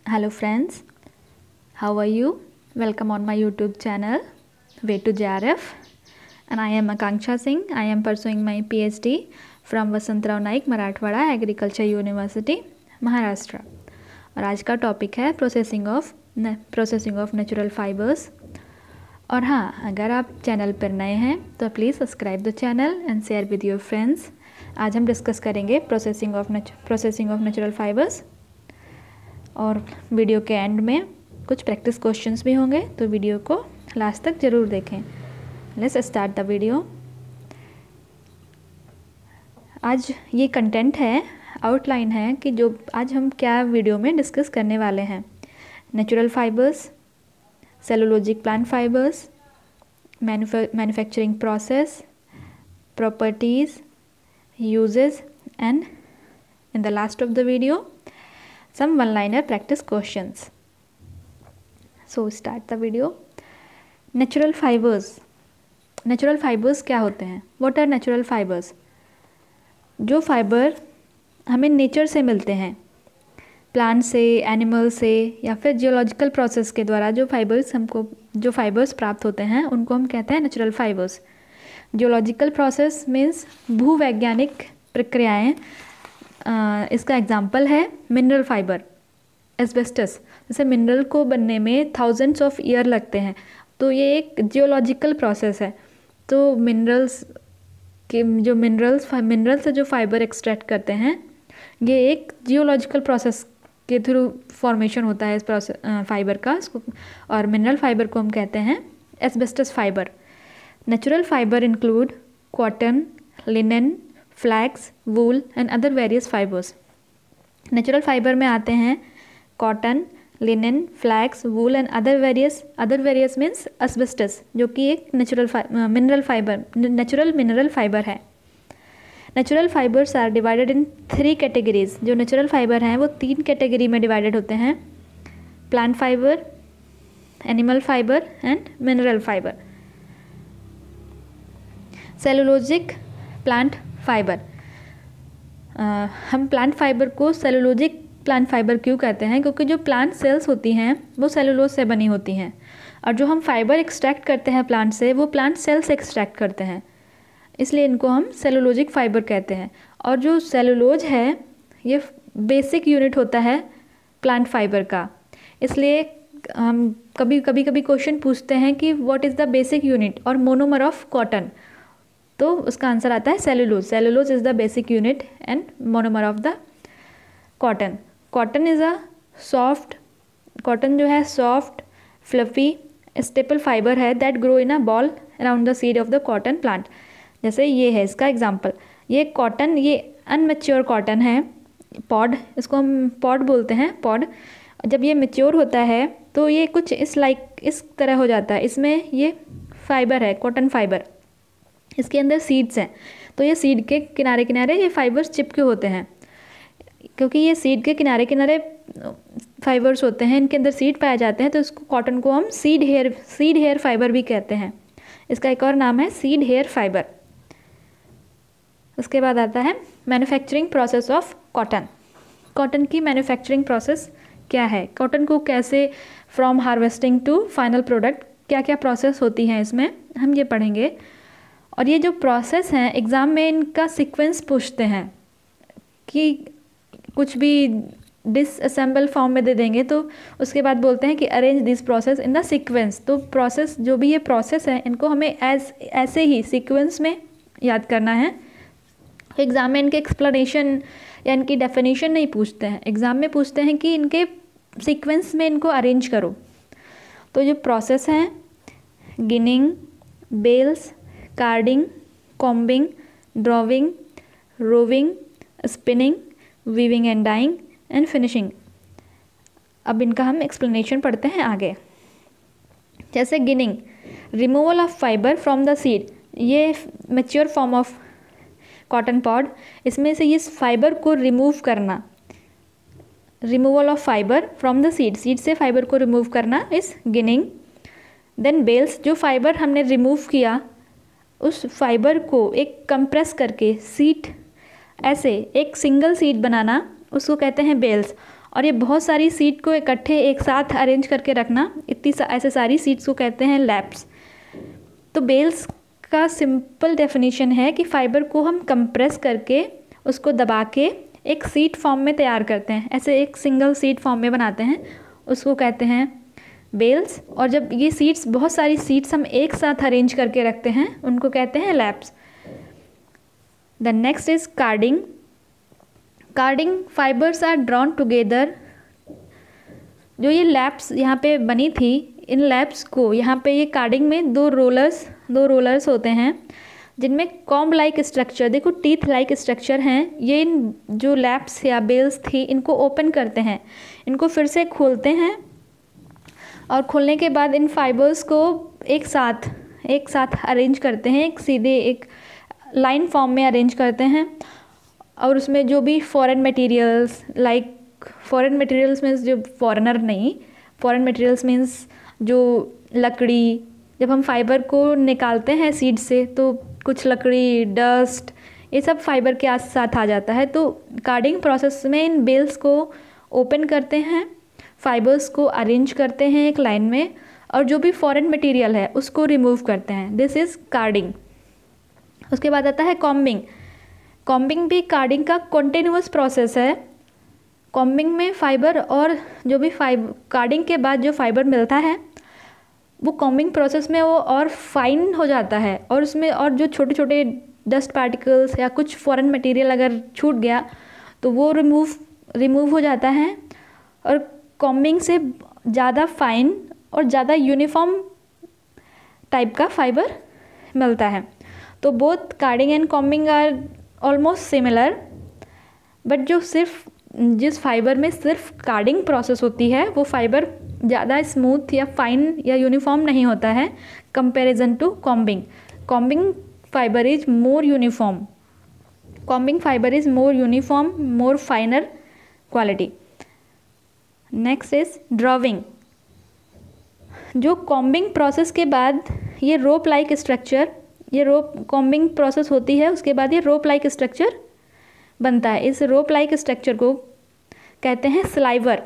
Hello friends, how are you? Welcome on my YouTube channel Way to JRF, and I am Akanksha Singh. I am pursuing my PhD from Vasantrao Naik Marathwada Agriculture University, Maharashtra. और आज का topic है processing of natural fibres. और हाँ, अगर आप channel पर नए हैं तो please subscribe the channel and share with your friends. आज हम डिस्कस करेंगे प्रोसेसिंग ऑफ नेचुरल फाइबर्स, और वीडियो के एंड में कुछ प्रैक्टिस क्वेश्चंस भी होंगे, तो वीडियो को लास्ट तक ज़रूर देखें। Let's start the video. आज ये कंटेंट है, आउटलाइन है कि जो आज हम क्या वीडियो में डिस्कस करने वाले हैं। Natural fibres, cellulosic plant fibres, manufacturing process, properties, uses, and in the last of the video some one-liner practice questions. So start the video. Natural fibers क्या होते हैं? What are natural fibers? जो fibre हमें nature से मिलते हैं, plant से, animal से, या फिर जियोलॉजिकल प्रोसेस के द्वारा जो फाइबर्स प्राप्त होते हैं उनको हम कहते हैं natural fibres. Geological process means भूवैज्ञानिक प्रक्रियाएं। इसका एग्जाम्पल है मिनरल फाइबर, एस्बेस्टस। जैसे मिनरल को बनने में थाउजेंड्स ऑफ ईयर लगते हैं, तो ये एक जियोलॉजिकल प्रोसेस है। तो मिनरल्स से जो फाइबर एक्सट्रैक्ट करते हैं, ये एक जियोलॉजिकल प्रोसेस के थ्रू फॉर्मेशन होता है इस फाइबर का। और मिनरल फाइबर को हम कहते हैं asbestos fibre. Natural fibre include cotton, linen, flax, wool and other various fibres. Natural fibre में आते हैं cotton, linen, flax, wool and other various means asbestos, जो कि एक नेचुरल मिनरल फाइबर है। Natural fibres are divided in 3 categories. जो natural fibre हैं वो 3 कैटेगरी में डिवाइडेड होते हैं: plant fibre, animal fibre and mineral fibre. Cellulosic plant fibre, हम प्लांट फाइबर को सेलुलोजिक प्लांट फाइबर क्यों कहते हैं? क्योंकि जो प्लांट सेल्स होती हैं वो सेलुलोज से बनी होती हैं, और जो हम फाइबर एक्सट्रैक्ट करते हैं प्लांट से, वो प्लांट सेल से एक्सट्रैक्ट करते हैं, इसलिए इनको हम सेलुलोजिक फाइबर कहते हैं। और जो सेलुलोज है ये बेसिक यूनिट होता है प्लांट फाइबर का, इसलिए हम कभी क्वेश्चन पूछते हैं कि what is the basic unit और मोनोमर ऑफ कॉटन, तो उसका आंसर आता है cellulose. Cellulose is the basic unit and monomer of the cotton. Cotton जो है सॉफ्ट, फ्लफी, स्टेपल फाइबर है that grow in a ball around the seed of the cotton plant. जैसे ये है इसका एग्जांपल। ये कॉटन, ये अनमेच्योर कॉटन है, पॉड, इसको हम पॉड बोलते हैं, पॉड। जब ये मेच्योर होता है तो ये कुछ इस तरह हो जाता है। इसमें ये फाइबर है, कॉटन फाइबर, इसके अंदर सीड्स हैं, तो ये सीड के किनारे किनारे ये फाइबर्स चिपके होते हैं। क्योंकि ये सीड के किनारे किनारे फाइबर्स होते हैं, इनके अंदर सीड पाए जाते हैं, तो इसको कॉटन को हम सीड हेयर फाइबर भी कहते हैं। इसका एक और नाम है सीड हेयर फाइबर। उसके बाद आता है manufacturing process of cotton. Cotton की मैन्युफैक्चरिंग प्रोसेस क्या है? कॉटन को कैसे from harvesting to final product, क्या क्या प्रोसेस होती हैं इसमें, हम ये पढ़ेंगे। और ये जो प्रोसेस हैं, एग्ज़ाम में इनका सीक्वेंस पूछते हैं कि कुछ भी डिसअसेंबल फॉर्म में दे देंगे, तो उसके बाद बोलते हैं कि arrange this process in the sequence. तो प्रोसेस, जो भी ये प्रोसेस है, इनको हमें ऐसे ही सीक्वेंस में याद करना है। एग्ज़ाम में इनके एक्सप्लेनेशन या इनकी डेफिनेशन नहीं पूछते हैं, एग्ज़ाम में पूछते हैं कि इनके सीक्वेंस में इनको अरेंज करो। तो जो प्रोसेस हैं, ginning, bales, carding, combing, drawing, roving, spinning, weaving and dyeing and finishing. अब इनका हम एक्सप्लेनेशन पढ़ते हैं आगे। जैसे ginning, removal of fibre from the seed. ये mature form of cotton pod, इसमें से इस फाइबर को रिमूव करना, removal of fibre from the seed से फाइबर को रिमूव करना इस गिनिंग। देन बेल्स, जो फाइबर हमने रिमूव किया उस फाइबर को एक कंप्रेस करके सीट, ऐसे एक सिंगल सीट बनाना, उसको कहते हैं बेल्स। और ये बहुत सारी सीड को इकट्ठे एक साथ अरेंज करके रखना, ऐसे सारी सीड्स को कहते हैं लैप्स। तो बेल्स का सिंपल डेफिनेशन है कि फाइबर को हम कंप्रेस करके उसको दबा के एक सीड फॉर्म में तैयार करते हैं, ऐसे एक सिंगल सीड फॉर्म में बनाते हैं, उसको कहते हैं बेल्स। और जब ये सीड्स, बहुत सारी सीड्स हम एक साथ अरेंज करके रखते हैं, उनको कहते हैं laps. The next is carding. Carding fibres are drawn together. जो ये लैप्स यहाँ पे बनी थी, इन लैप्स को यहाँ पे ये कार्डिंग में दो रोलर्स होते हैं जिनमें कॉम्ब लाइक स्ट्रक्चर, देखो टीथ लाइक स्ट्रक्चर हैं, ये इन जो लैप्स या बेल्स थी इनको ओपन करते हैं, इनको फिर से खोलते हैं और खोलने के बाद इन फाइबर्स को एक साथ अरेंज करते हैं, एक सीधे एक लाइन फॉर्म में अरेंज करते हैं। और उसमें जो भी foreign materials, like foreign materials means जो फॉरेनर नहीं, फॉरेन मटेरियल्स मीन्स जो लकड़ी, जब हम फाइबर को निकालते हैं सीड से तो कुछ लकड़ी, डस्ट, ये सब फाइबर के साथ आ जाता है। तो कार्डिंग प्रोसेस में इन बेल्स को ओपन करते हैं, फाइबर्स को अरेंज करते हैं एक लाइन में, और जो भी फॉरेन मटेरियल है उसको रिमूव करते हैं। This is carding. उसके बाद आता है कॉम्बिंग। कॉम्बिंग भी कार्डिंग का कॉन्टिन्यूअस प्रोसेस है। कॉम्बिंग में फाइबर और जो भी कार्डिंग के बाद जो फाइबर मिलता है वो कॉम्बिंग प्रोसेस में वो और फाइन हो जाता है, और उसमें और जो छोटे छोटे डस्ट पार्टिकल्स या कुछ फॉरेन मटेरियल अगर छूट गया तो वो रिमूव हो जाता है, और कॉम्बिंग से ज़्यादा फाइन और ज़्यादा यूनिफॉर्म टाइप का फाइबर मिलता है। तो both carding and combing are almost similar, but जिस फाइबर में सिर्फ कार्डिंग प्रोसेस होती है वो फाइबर ज़्यादा स्मूथ या फाइन या यूनिफॉर्म नहीं होता है comparison to combing. Combing fibre is more uniform, combing fibre is more uniform, more finer quality. Next is drawing. जो कॉम्बिंग प्रोसेस के बाद ये रोप लाइक स्ट्रक्चर, ये रोप कॉम्बिंग प्रोसेस होती है, उसके बाद ये रोप लाइक स्ट्रक्चर बनता है। इस रोप लाइक स्ट्रक्चर को कहते हैं स्लाइवर।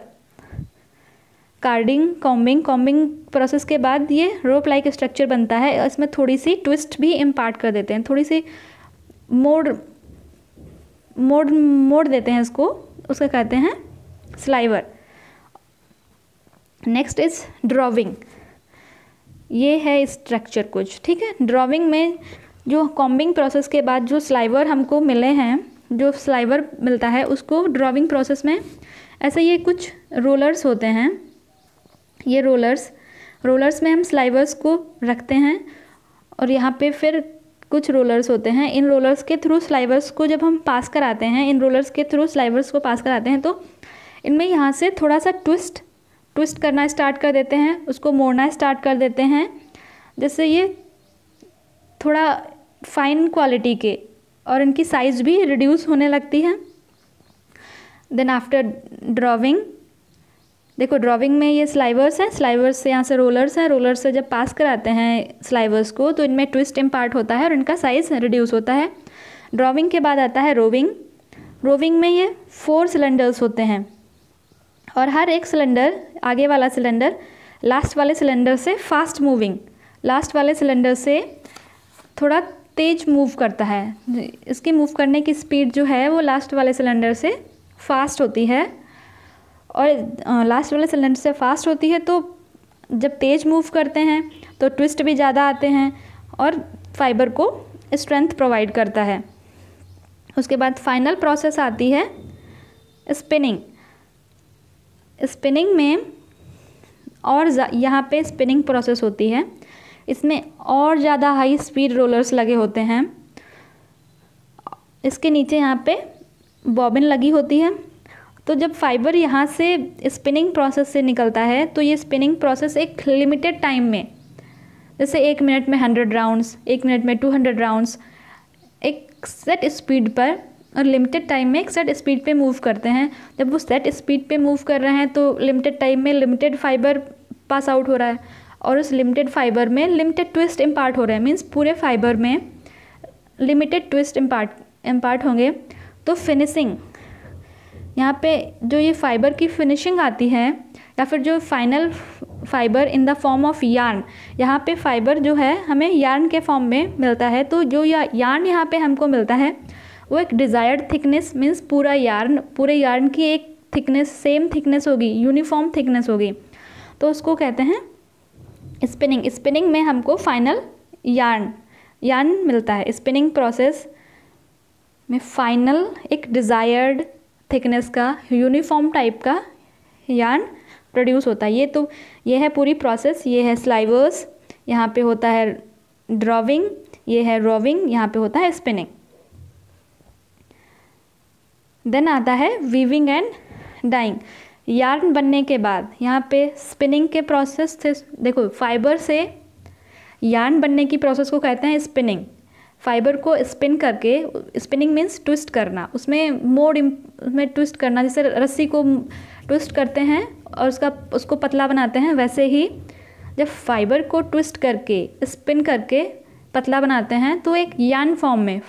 कार्डिंग, कॉम्बिंग प्रोसेस के बाद ये रोप लाइक स्ट्रक्चर बनता है। इसमें थोड़ी सी ट्विस्ट भी इम्पार्ट कर देते हैं, थोड़ी सी मोड़ देते हैं इसको, उसका कहते हैं स्लाइवर। Next is drawing. ये है स्ट्रक्चर कुछ, ठीक है। ड्रॉविंग में जो कॉम्बिंग प्रोसेस के बाद जो स्लाइवर हमको मिले हैं, जो स्लाइवर मिलता है उसको ड्रॉविंग प्रोसेस में ऐसे ये कुछ रोलर्स होते हैं। ये रोलर्स में हम स्लाइवर्स को रखते हैं, और यहाँ पे फिर कुछ रोलर्स होते हैं। इन रोलर्स के थ्रू स्लाइवर्स को जब हम पास कराते हैं, इन रोलर्स के थ्रू स्लाइवर्स को पास कराते हैं तो इनमें यहाँ से थोड़ा सा ट्विस्ट करना स्टार्ट कर देते हैं, उसको मोड़ना स्टार्ट कर देते हैं, जिससे ये थोड़ा फाइन क्वालिटी के, और इनकी साइज़ भी रिड्यूस होने लगती है। देन आफ्टर ड्रॉविंग, देखो ड्रॉविंग में ये स्लाइवर्स हैं, स्लाइवर्स से यहाँ से रोलर्स हैं, रोलर्स से जब पास कराते हैं स्लाइवर्स को तो इनमें ट्विस्ट इम्पार्ट होता है और इनका साइज़ रिड्यूस होता है। ड्रॉविंग के बाद आता है रोविंग। रोविंग में ये 4 सिलेंडर्स होते हैं, और हर एक सिलेंडर, आगे वाला सिलेंडर लास्ट वाले सिलेंडर से फास्ट मूविंग, लास्ट वाले सिलेंडर से थोड़ा तेज मूव करता है। इसकी मूव करने की स्पीड जो है वो लास्ट वाले सिलेंडर से फास्ट होती है, और लास्ट वाले सिलेंडर से फास्ट होती है तो जब तेज मूव करते हैं तो ट्विस्ट भी ज़्यादा आते हैं और फाइबर को स्ट्रेंथ प्रोवाइड करता है। उसके बाद फाइनल प्रोसेस आती है स्पिनिंग। स्पिनिंग में और यहाँ पे स्पिनिंग प्रोसेस होती है, इसमें और ज़्यादा हाई स्पीड रोलर्स लगे होते हैं। इसके नीचे यहाँ पे बॉबिन लगी होती है, तो जब फाइबर यहाँ से स्पिनिंग प्रोसेस से निकलता है तो ये स्पिनिंग प्रोसेस एक लिमिटेड टाइम में, जैसे 1 मिनट में 100 राउंड्स, 1 मिनट में 200 राउंड्स, एक सेट स्पीड पर और लिमिटेड टाइम में एक सेट स्पीड पे मूव करते हैं। जब वो सेट स्पीड पे मूव कर रहे हैं तो लिमिटेड टाइम में लिमिटेड फाइबर पास आउट हो रहा है, और उस लिमिटेड फाइबर में लिमिटेड ट्विस्ट इम्पार्ट हो रहे हैं, मीन्स पूरे फाइबर में लिमिटेड ट्विस्ट इम्पार्ट होंगे। तो फिनिशिंग, यहाँ पे जो ये फाइबर की फिनिशिंग आती है या फिर जो final fibre in the form of yarn, यहाँ पे फाइबर जो है हमें यार्न के फॉर्म में मिलता है। तो जो यार्न यहाँ पे हमको मिलता है वो एक डिज़ायर्ड थिकनेस मीन्स पूरे यार्न की एक थिकनेस सेम थिकनेस होगी, यूनिफॉर्म थिकनेस होगी, तो उसको कहते हैं स्पिनिंग। स्पिनिंग में हमको फाइनल यार्न मिलता है। स्पिनिंग प्रोसेस में फाइनल एक डिज़ायर्ड थिकनेस का यूनिफॉर्म टाइप का यार्न प्रोड्यूस होता है। ये है पूरी प्रोसेस। ये है स्लाइवर्स, यहाँ पे होता है ड्रॉविंग, ये है रोविंग, यहाँ पे होता है स्पिनिंग। देन आता है वीविंग एंड डाइंग। यार्न बनने के बाद यहाँ पे स्पिनिंग के प्रोसेस से, देखो फाइबर से यार्न बनने की प्रोसेस को कहते हैं स्पिनिंग। फाइबर को स्पिन करके, स्पिनिंग मीन्स ट्विस्ट करना, उसमें ट्विस्ट करना, जैसे रस्सी को ट्विस्ट करते हैं और उसको पतला बनाते हैं, वैसे ही जब फाइबर को ट्विस्ट करके स्पिन करके पतला बनाते हैं तो एक यार्न फॉर्म में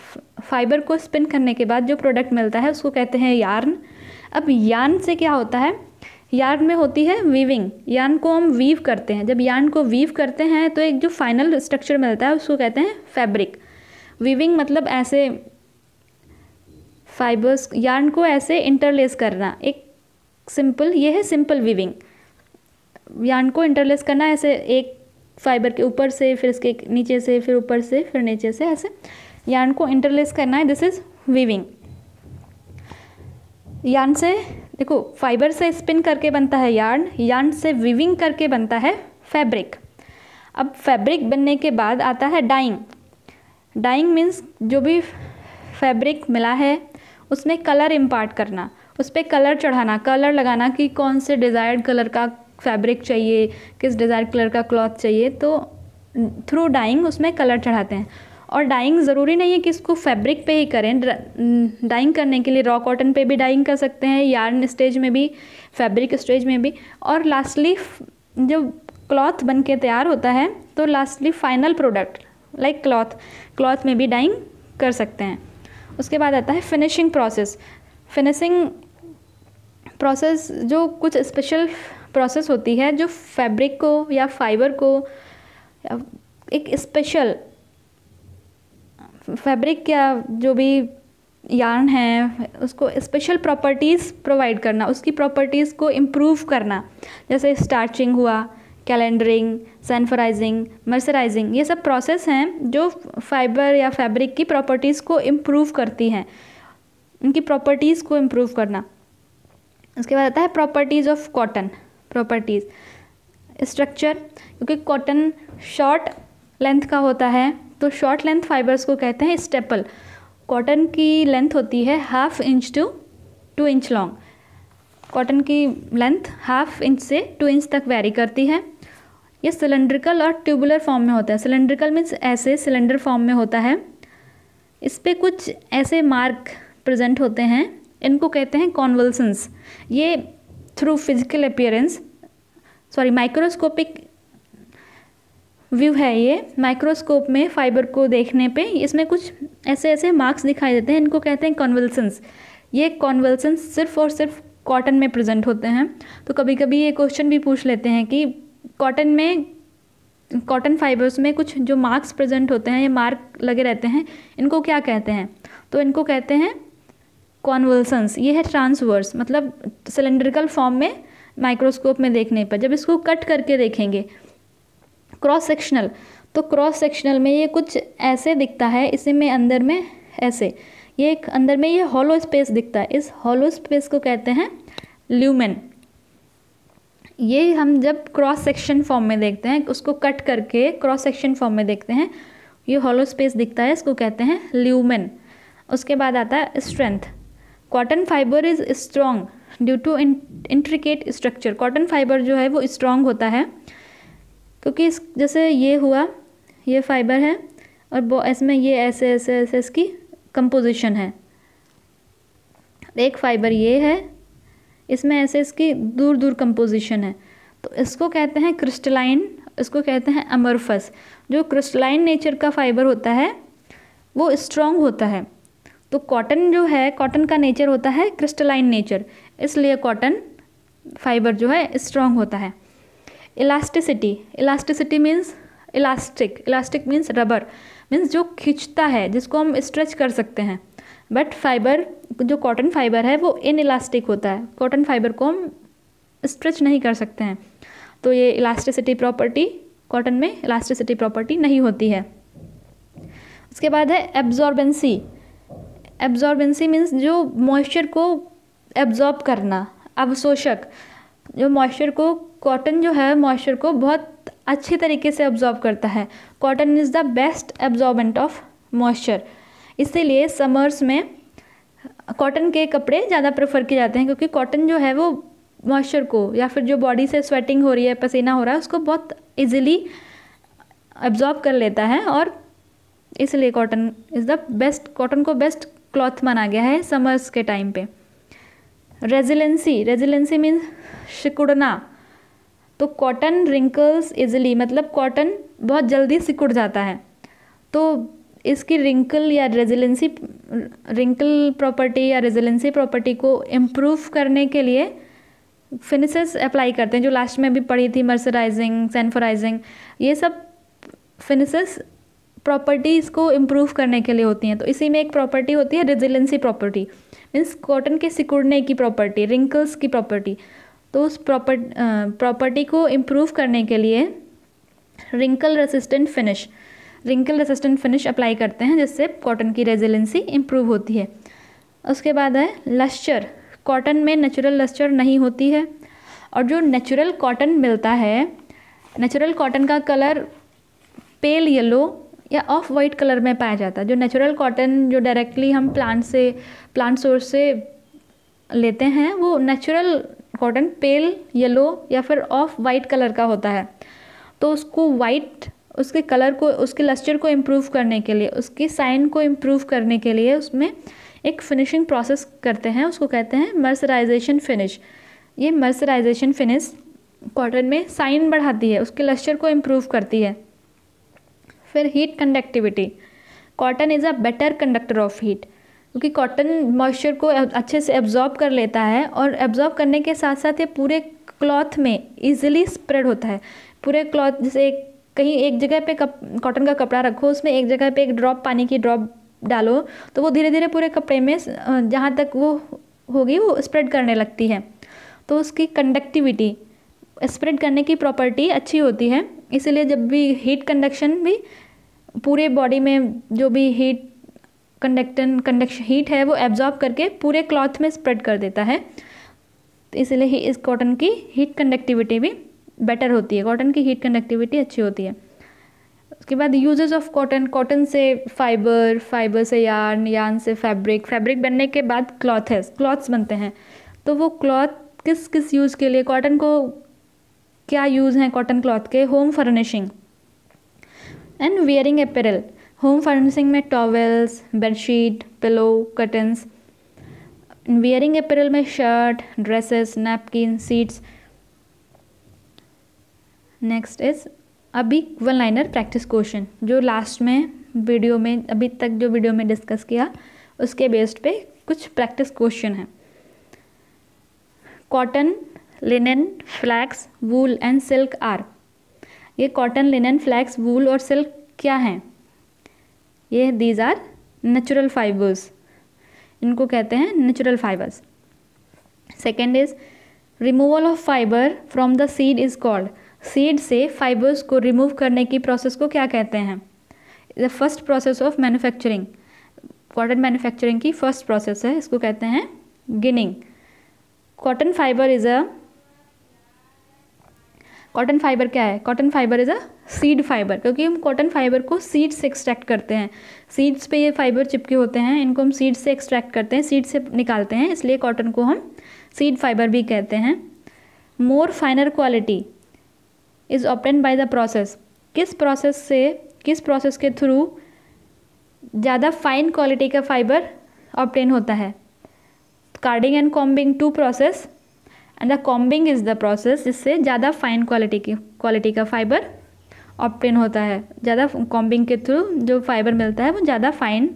फाइबर को स्पिन करने के बाद जो प्रोडक्ट मिलता है उसको कहते हैं यार्न। अब यार्न से क्या होता है, यार्न में होती है वीविंग। यार्न को हम वीव करते हैं, जब यार्न को वीव करते हैं तो एक जो फाइनल स्ट्रक्चर मिलता है उसको कहते हैं फैब्रिक। वीविंग मतलब ऐसे फाइबर्स, यार्न को ऐसे इंटरलेस करना, एक सिंपल, ये है सिंपल वीविंग। यार्न को इंटरलेस करना ऐसे एक फाइबर के ऊपर से, फिर इसके नीचे से, फिर ऊपर से, फिर नीचे से, ऐसे यार्न को इंटरलेस करना है, दिस इज वीविंग। यार्न से, देखो फाइबर से स्पिन करके बनता है यार्न से वीविंग करके बनता है फैब्रिक। अब फैब्रिक बनने के बाद आता है डाइंग। डाइंग मीन्स जो भी फैब्रिक मिला है उसमें कलर इम्पार्ट करना, उस पर कलर चढ़ाना, कलर लगाना कि कौन से डिज़ायर्ड कलर का फैब्रिक चाहिए, किस डिज़ायर्ड कलर का क्लॉथ चाहिए, तो थ्रू डाइंग उसमें कलर चढ़ाते हैं। और डाइंग ज़रूरी नहीं है कि इसको फैब्रिक पे ही करें, डाइंग करने के लिए रॉ कॉटन पे भी डाइंग कर सकते हैं, यार्न स्टेज में भी, फैब्रिक स्टेज में भी, और लास्टली जब क्लॉथ बन के तैयार होता है तो lastly final product like cloth में भी डाइंग कर सकते हैं। उसके बाद आता है फिनिशिंग प्रोसेस। फिनिशिंग प्रोसेस जो कुछ स्पेशल प्रोसेस होती है जो फैब्रिक को या फाइबर को एक स्पेशल फैब्रिक या जो भी यार्न है उसको स्पेशल प्रॉपर्टीज़ प्रोवाइड करना, उसकी प्रॉपर्टीज़ को इम्प्रूव करना, जैसे स्टार्चिंग हुआ, कैलेंडरिंग, सैनिटाइजिंग, मर्सराइजिंग, ये सब प्रोसेस हैं जो फाइबर या फैब्रिक की प्रॉपर्टीज़ को इम्प्रूव करती हैं, उनकी प्रॉपर्टीज़ को इम्प्रूव करना। उसके बाद आता है properties of cotton. Properties, structure, क्योंकि कॉटन शॉर्ट लेंथ का होता है तो शॉर्ट लेंथ फाइबर्स को कहते हैं स्टेपल। कॉटन की लेंथ होती है 1/2 inch to 2 inch long. Cotton की लेंथ 1/2 इंच से 2 इंच तक वेरी करती है। ये सिलेंड्रिकल और ट्यूबुलर फॉर्म में होता है। सिलेंड्रिकल मीन्स ऐसे सिलेंडर फॉर्म में होता है, इस पे कुछ ऐसे मार्क प्रेजेंट होते हैं, इनको कहते हैं कॉन्वल्सन्स। ये through physical appearance, microscopic view है ये, माइक्रोस्कोप में फाइबर को देखने पे इसमें कुछ ऐसे ऐसे मार्क्स दिखाई देते हैं, इनको कहते हैं कॉन्वल्सन्स। ये कॉन्वल्सन्स सिर्फ और सिर्फ कॉटन में प्रेजेंट होते हैं। तो कभी कभी ये क्वेश्चन भी पूछ लेते हैं कि कॉटन फाइबर्स में कुछ जो मार्क्स प्रेजेंट होते हैं, ये मार्क लगे रहते हैं, इनको क्या कहते हैं, तो इनको कहते हैं कॉन्वल्सन्स। ये है ट्रांसवर्स, मतलब सिलेंड्रिकल फॉर्म में माइक्रोस्कोप में देखने पर। जब इसको कट करके देखेंगे क्रॉस सेक्शनल, तो क्रॉस सेक्शनल में ये कुछ ऐसे दिखता है, इसी में अंदर में ऐसे, ये एक अंदर में ये हॉलो स्पेस दिखता है, इस हॉलो स्पेस को कहते हैं ल्यूमेन। ये हम जब क्रॉस सेक्शन फॉर्म में देखते हैं, उसको कट करके क्रॉस सेक्शन फॉर्म में देखते हैं, ये हॉलो स्पेस दिखता है, इसको कहते हैं ल्यूमेन। उसके बाद आता है strength. Cotton fibre is strong due to intricate structure. Cotton fibre जो है वो स्ट्रॉन्ग होता है क्योंकि जैसे ये हुआ, ये फाइबर है और इसमें ये ऐसे ऐसे ऐसे इसकी कंपोजिशन है। एक फाइबर ये है, इसमें ऐसे इसकी दूर दूर कंपोजिशन है, तो इसको कहते हैं क्रिस्टलाइन, इसको कहते हैं अमorphous। जो क्रिस्टलाइन नेचर का फाइबर होता है वो स्ट्रॉन्ग होता है, तो कॉटन जो है, कॉटन का नेचर होता है क्रिस्टलाइन नेचर, इसलिए कॉटन फाइबर जो है स्ट्रॉन्ग होता है। Elasticity, elasticity means elastic, elastic means rubber, means जो खींचता है, जिसको हम स्ट्रेच कर सकते हैं। बट फाइबर, जो कॉटन फाइबर है वो इन इलास्टिक होता है, कॉटन फाइबर को हम स्ट्रेच नहीं कर सकते हैं। तो ये इलास्टिसिटी प्रॉपर्टी, कॉटन में इलास्टिसिटी प्रॉपर्टी नहीं होती है। उसके बाद है एब्जॉर्बेंसी। एब्जॉर्बेंसी मीन्स जो मॉइस्चर को एब्जॉर्ब करना, अवशोषक, जो मॉइस्चर को, कॉटन जो है मॉइस्चर को बहुत अच्छे तरीके से एब्जॉर्ब करता है। Cotton is the best absorbent of moisture, इसीलिए समर्स में कॉटन के कपड़े ज़्यादा प्रेफर किए जाते हैं, क्योंकि कॉटन जो है वो मॉइस्चर को, या फिर जो बॉडी से स्वेटिंग हो रही है, पसीना हो रहा है, उसको बहुत इजीली एब्जॉर्ब कर लेता है, और इसलिए cotton is the best, cotton को बेस्ट क्लॉथ माना गया है समर्स के टाइम पे। रेजिलेंसी, रेजिलेंसी मीन्स सिकुड़ना। तो कॉटन रिंकल्स इजीली, मतलब कॉटन बहुत जल्दी सिकुड़ जाता है। तो इसकी रिंकल या रेजिलेंसी, रिंकल प्रॉपर्टी या रेजिलेंसी प्रॉपर्टी को इम्प्रूव करने के लिए फिनिशेस अप्लाई करते हैं, जो लास्ट में भी पढ़ी थी, मर्सराइजिंग, सैनफराइजिंग, ये सब फिनिशेस प्रॉपर्टीज़ को इम्प्रूव करने के लिए होती हैं। तो इसी में एक प्रॉपर्टी होती है रेजिलेंसी प्रॉपर्टी, मीन्स कॉटन के सिकुड़ने की प्रॉपर्टी, रिंकल्स की प्रॉपर्टी। तो उस प्रॉपर्टी को इम्प्रूव करने के लिए wrinkle resistant finish, wrinkle resistant finish apply करते हैं, जिससे कॉटन की रेजिलेंसी इम्प्रूव होती है। उसके बाद है लस्चर। कॉटन में नेचुरल लस्चर नहीं होती है, और जो नेचुरल कॉटन मिलता है, नेचुरल कॉटन का कलर पेल येलो या ऑफ वाइट कलर में पाया जाता है। जो नेचुरल कॉटन जो डायरेक्टली हम प्लांट सोर्स से लेते हैं, वो नेचुरल कॉटन पेल येलो या फिर ऑफ वाइट कलर का होता है। तो उसको वाइट, उसके कलर को, उसके लस्चर को इम्प्रूव करने के लिए, उसकी साइन को इम्प्रूव करने के लिए उसमें एक फिनिशिंग प्रोसेस करते हैं, उसको कहते हैं मर्सराइजेशन फिनिश। ये मर्सराइजेशन फिनिश कॉटन में साइन बढ़ाती है, उसके लस्चर को इम्प्रूव करती है। फिर heat conductivity. Cotton is a better conductor of heat, क्योंकि कॉटन मॉइस्चर को अच्छे से एब्जॉर्ब कर लेता है, और एब्जॉर्ब करने के साथ साथ ये पूरे क्लॉथ में इजीली स्प्रेड होता है। पूरे क्लॉथ, जैसे कहीं एक जगह पे कॉटन का कपड़ा रखो, उसमें एक जगह पे एक ड्रॉप पानी की ड्रॉप डालो, तो वो धीरे धीरे पूरे कपड़े में जहाँ तक वो होगी वो स्प्रेड करने लगती है। तो उसकी कंडक्टिविटी, स्प्रेड करने की प्रॉपर्टी अच्छी होती है। इसीलिए जब भी हीट कंडक्शन भी पूरे बॉडी में, जो भी कंडक्शन हीट है वो एब्जॉर्ब करके पूरे क्लॉथ में स्प्रेड कर देता है। तो इसलिए इस कॉटन की हीट कंडक्टिविटी भी बेटर होती है, कॉटन की हीट कंडक्टिविटी अच्छी होती है। उसके बाद यूजेस ऑफ कॉटन। कॉटन से फाइबर, फाइबर से यार्न, यार्न से फैब्रिक, फैब्रिक बनने के बाद क्लॉथ्स बनते हैं। तो वो क्लॉथ किस किस यूज़ के लिए, कॉटन को क्या यूज़ हैं कॉटन क्लॉथ के? Home furnishing and wearing apparel. Home furnishing में towels, bedsheet, pillow, curtains. Wearing apparel में shirt, dresses, napkin, seats. Next is अभी वन लाइनर प्रैक्टिस क्वेश्चन, जो लास्ट में वीडियो में, अभी तक जो वीडियो में डिस्कस किया उसके बेस्ड पे कुछ प्रैक्टिस क्वेश्चन है। Cotton, linen, flax, wool and silk are. ये कॉटन, लिनन, फ्लैक्स, वूल और सिल्क क्या हैं? ये दीज आर नेचुरल फाइबर्स, इनको कहते हैं natural fibres. Second is removal of fibre from the seed is called. Seed से फाइबर्स को रिमूव करने की प्रोसेस को क्या कहते हैं? The first process of manufacturing, cotton manufacturing की फर्स्ट प्रोसेस है, इसको कहते हैं ginning. Cotton fibre is a, cotton fibre क्या है? Cotton fibre is a seed fibre, क्योंकि हम कॉटन फाइबर को सीड से एक्सट्रैक्ट करते हैं। सीड्स पे ये फाइबर चिपके होते हैं, इनको हम सीड से एक्सट्रैक्ट करते हैं, सीड से निकालते हैं, इसलिए कॉटन को हम सीड फाइबर भी कहते हैं। More finer quality is obtained by the process. किस प्रोसेस के थ्रू ज़्यादा फाइन क्वालिटी का फाइबर ऑब्टेन होता है? Carding and combing two process, and the combing is the process जिससे ज़्यादा फाइन क्वालिटी का फाइबर ऑब्टेन होता है। ज़्यादा कॉम्बिंग के थ्रू जो फाइबर मिलता है वो ज़्यादा फाइन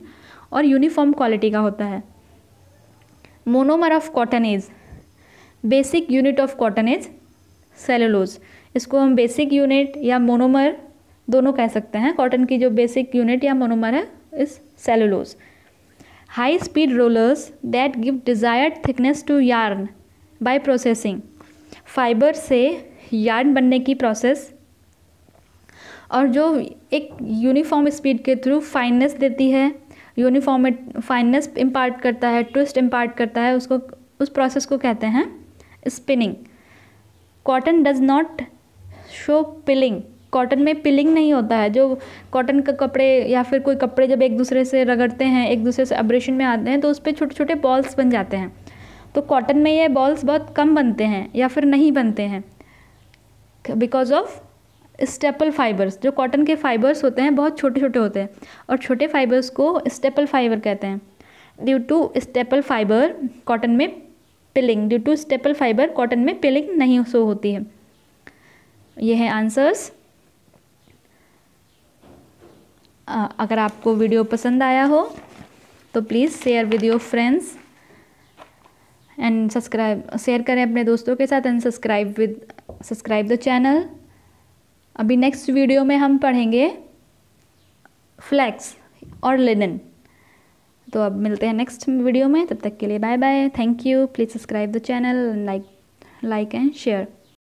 और यूनिफॉर्म क्वालिटी का होता है। Monomer of cotton is, basic unit of cotton is cellulose. इसको हम बेसिक यूनिट या मोनोमर दोनों कह सकते हैं। कॉटन की जो बेसिक यूनिट या मोनोमर है is cellulose. High speed rollers that give desired thickness to yarn by processing. Fibre से यार्न बनने की प्रोसेस और जो एक यूनिफॉर्म स्पीड के थ्रू फाइननेस देती है, यूनिफॉर्म फाइननेस इम्पार्ट करता है, ट्विस्ट इम्पार्ट करता है, उसको उस प्रोसेस को कहते हैं spinning. Cotton does not show pilling. Cotton में पिलिंग नहीं होता है। जो कॉटन का कपड़े या फिर कोई कपड़े जब एक दूसरे से रगड़ते हैं, एक दूसरे से अब्रेशन में आते हैं, तो उस पर छोटे छोटे बॉल्स बन जाते हैं। तो कॉटन में ये बॉल्स बहुत कम बनते हैं या फिर नहीं बनते हैं बिकॉज ऑफ स्टेपल फाइबर्स। जो कॉटन के फाइबर्स होते हैं बहुत छोटे छोटे होते हैं और छोटे फाइबर्स को स्टेपल फाइबर कहते हैं। Due to staple fibre cotton में pilling, due to staple fibre cotton में पिलिंग नहीं शो होती है। ये है आंसर्स। अगर आपको वीडियो पसंद आया हो तो please share with your friends and subscribe, share करें अपने दोस्तों के साथ एंड सब्सक्राइब द चैनल। अभी नेक्स्ट वीडियो में हम पढ़ेंगे फ्लैक्स और लिनन। तो अब मिलते हैं नेक्स्ट वीडियो में, तब तक के लिए bye bye, thank you. Please subscribe the channel, like and share.